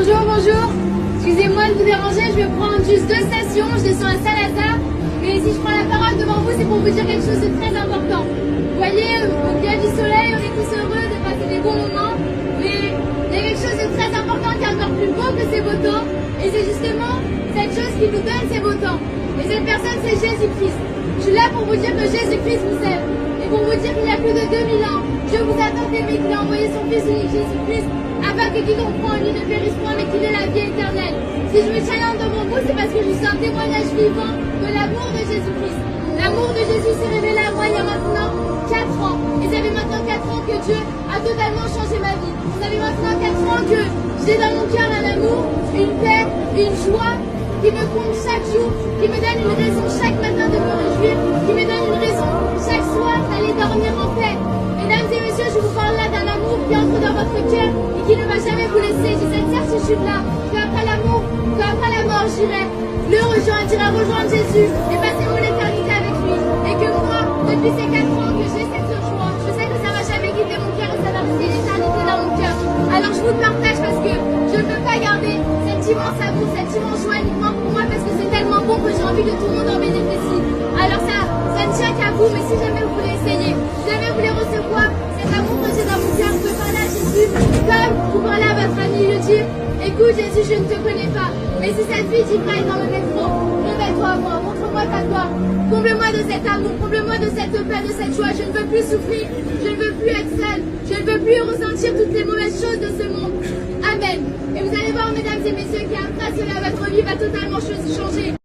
Bonjour, bonjour. Excusez-moi de vous déranger, je vais prendre juste 2 stations, je descends à Saint-Lazare. Mais si je prends la parole devant vous, c'est pour vous dire quelque chose de très important. Vous voyez, au milieu du soleil, on est tous heureux de passer des bons moments. Mais il y a quelque chose de très important qui est encore plus beau que ces beaux temps. Et c'est justement cette chose qui nous donne ces beaux temps. Et cette personne, c'est Jésus-Christ. Je suis là pour vous dire que Jésus-Christ vous aime. Et pour vous dire qu'il y a plus de 2000 ans, Dieu vous a tant aimé qu'il a envoyé son Fils unique Jésus-Christ, afin que quiconque croit en lui ne périsse point, mais qu'il ait la vie éternelle. Si je me challenge devant vous, c'est parce que je suis un témoignage vivant de l'amour de Jésus-Christ. L'amour de Jésus s'est révélé à moi il y a maintenant 4 ans. Et ça fait maintenant 4 ans que Dieu a totalement changé ma vie. Ça fait maintenant 4 ans que j'ai dans mon cœur un amour, une paix, une joie qui me comble chaque jour, qui me donne une raison chaque matin de me réjouir, qui me donne une raison chaque soir d'aller dormir en paix. Mesdames et messieurs, je vous parle là d'un amour qui entre dans votre cœur et qui ne va jamais vous laisser. J'ai cette certitude-là qu'après l'amour, qu'après la mort, j'irai le rejoindre, j'irai rejoindre Jésus et passer mon éternité avec lui. Et que moi, depuis ces 4 ans que j'ai cette joie, je sais que ça va jamais quitter mon cœur et ça va rester l'éternité dans mon cœur. Alors je vous le partage parce que je ne peux pas garder cet immense amour, cette immense joie uniquement pour moi parce que c'est tellement bon que j'ai envie que tout le monde en bénéficie. Alors ça ne tient qu'à vous, mais si jamais vous voulez essayer, si jamais vous voulez recevoir cet amour que j'ai dans mon cœur, vous pouvez parler à Jésus comme vous parlez à votre ami, lui dire écoute Jésus, je ne te connais pas, mais si cette fille dit pas dans le métro, révèle-toi à moi, montre-moi ta gloire, comble-moi de cet amour, comble-moi de cette paix, de cette joie. Je ne veux plus souffrir, je ne veux plus être seule, je ne veux plus ressentir toutes les mauvaises choses de ce monde. Amen. Et vous allez voir, mesdames et messieurs, qu'après cela, votre vie va totalement changer.